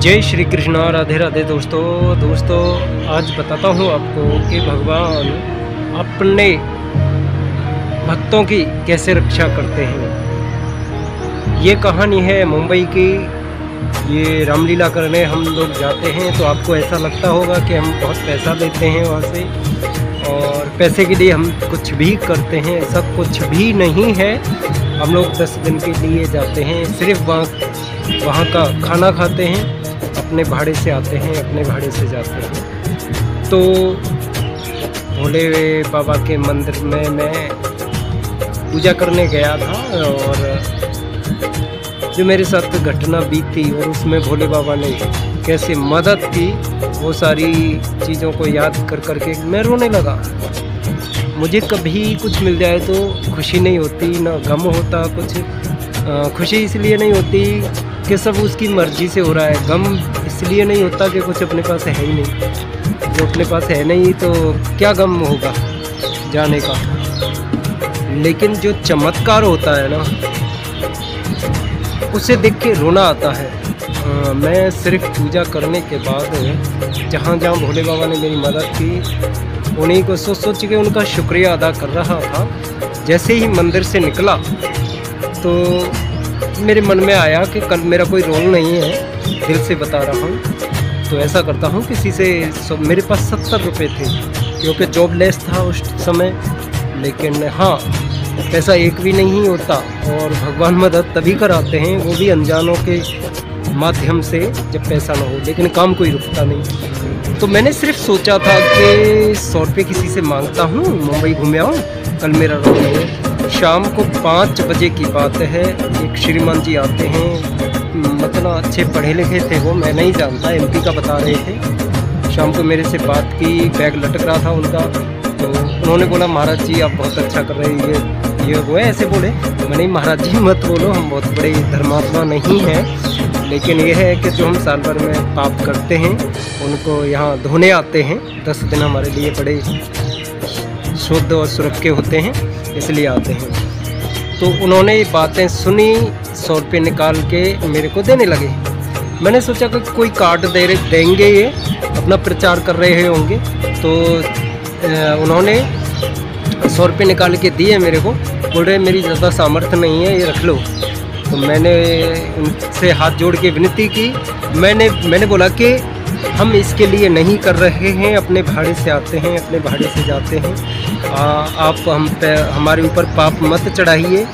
जय श्री कृष्णा, राधे राधे। दोस्तों आज बताता हूँ आपको कि भगवान अपने भक्तों की कैसे रक्षा करते हैं। ये कहानी है मुंबई की। ये रामलीला करने हम लोग जाते हैं तो आपको ऐसा लगता होगा कि हम बहुत पैसा देते हैं वहाँ से और पैसे के लिए हम कुछ भी करते हैं। ऐसा कुछ भी नहीं है। हम लोग 10 दिन के लिए जाते हैं, सिर्फ वहाँ का खाना खाते हैं, अपने भाड़े से आते हैं, अपने भाड़े से जाते हैं। तो भोले बाबा के मंदिर में मैं पूजा करने गया था और जो मेरे साथ घटना बीती और उसमें भोले बाबा ने कैसे मदद की, वो सारी चीज़ों को याद कर करके मैं रोने लगा। मुझे कभी कुछ मिल जाए तो खुशी नहीं होती, ना गम होता कुछ। खुशी इसलिए नहीं होती कि सब उसकी मर्ज़ी से हो रहा है। गम इसलिए नहीं होता कि कुछ अपने पास है ही नहीं। जो अपने पास है नहीं तो क्या गम होगा जाने का। लेकिन जो चमत्कार होता है ना, उसे देख के रोना आता है। मैं सिर्फ पूजा करने के बाद जहाँ भोले बाबा ने मेरी मदद की, उन्हीं को सोच के उनका शुक्रिया अदा कर रहा था। जैसे ही मंदिर से निकला तो मेरे मन में आया कि कल मेरा कोई रोल नहीं है, दिल से बता रहा हूँ। तो ऐसा करता हूँ किसी से। मेरे पास 70 रुपये थे क्योंकि जॉबलेस था उस समय। लेकिन हाँ, पैसा एक भी नहीं होता और भगवान मदद तभी कराते हैं, वो भी अनजानों के माध्यम से, जब पैसा ना हो। लेकिन काम कोई रुकता नहीं। तो मैंने सिर्फ सोचा था कि 100 रुपये किसी से मांगता हूँ, मुंबई घूमे आऊँ, कल मेरा रोल नहीं है। शाम को 5 बजे की बात है। एक श्रीमान जी आते हैं, मतलब अच्छे पढ़े लिखे थे वो, मैं नहीं जानता, MP का बता रहे थे। शाम को मेरे से बात की, बैग लटक रहा था उनका। तो उन्होंने बोला, महाराज जी आप बहुत अच्छा कर रहे हैं, ये वो है, ऐसे बोले। मैंने महाराज जी मत बोलो, हम बहुत बड़े धर्मात्मा नहीं हैं। लेकिन ये है कि जो हम साल भर में पाप करते हैं उनको यहाँ धोने आते हैं। 10 दिन हमारे लिए बड़े शुद्ध और सुरभ के होते हैं, इसलिए आते हैं। तो उन्होंने बातें सुनी, 100 रुपये निकाल के मेरे को देने लगे। मैंने सोचा कि कोई कार्ड देंगे, ये अपना प्रचार कर रहे होंगे। तो उन्होंने 100 रुपये निकाल के दिए मेरे को। बोल रहे मेरी ज़्यादा सामर्थ्य नहीं है, ये रख लो। तो मैंने उनसे हाथ जोड़ के विनती की। मैंने बोला कि हम इसके लिए नहीं कर रहे हैं, अपने भाड़े से आते हैं, अपने भाड़े से जाते हैं। आप हमारे ऊपर पाप मत चढ़ाइए,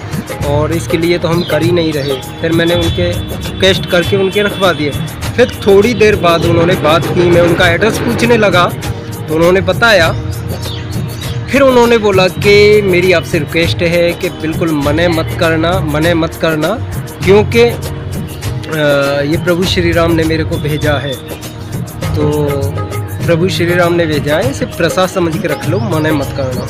और इसके लिए तो हम कर ही नहीं रहे। फिर मैंने उनके रिक्वेस्ट करके उनके रखवा दिए। फिर थोड़ी देर बाद उन्होंने बात की, मैं उनका एड्रेस पूछने लगा तो उन्होंने बताया। फिर उन्होंने बोला कि मेरी आपसे रिक्वेस्ट है कि बिल्कुल मना मत करना, क्योंकि ये प्रभु श्री राम ने मेरे को भेजा है। तो प्रभु श्री राम ने भेजा है, इसे प्रसाद समझ के रख लो, मना मत करना।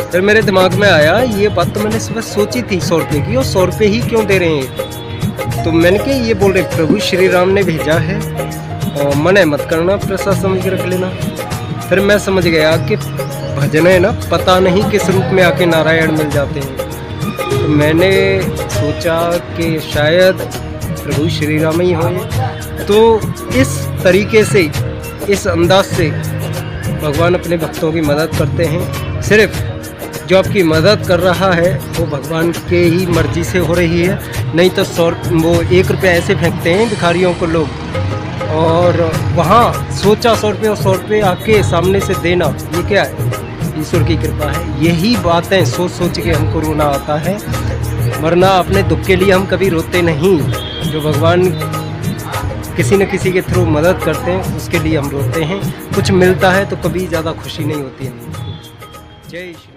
फिर मेरे दिमाग में आया, ये बात तो मैंने सुबह सोची थी 100 रुपये की, और 100 रुपये ही क्यों दे रहे हैं। तो मैंने कहा ये बोल रहे प्रभु श्री राम ने भेजा है और मना मत करना, प्रसाद समझ के रख लेना। फिर मैं समझ गया कि भजन है ना, पता नहीं किस रूप में आके नारायण मिल जाते हैं। तो मैंने सोचा कि शायद प्रभु श्री राम ही हो। तो इस तरीके से, इस अंदाज से भगवान अपने भक्तों की मदद करते हैं। सिर्फ जो आपकी मदद कर रहा है वो भगवान के ही मर्जी से हो रही है। नहीं तो वो 1 रुपया ऐसे फेंकते हैं भिखारियों को लोग, और वहाँ सोचा 100 रुपये और 100 रुपये आके सामने से देना, ये क्या है? ईश्वर की कृपा है। यही बातें सोच के हमको रोना आता है, वरना अपने दुख के लिए हम कभी रोते नहीं। जो भगवान किसी न किसी के थ्रू मदद करते हैं, उसके लिए हम रोते हैं। कुछ मिलता है तो कभी ज़्यादा खुशी नहीं होती है। जय श्री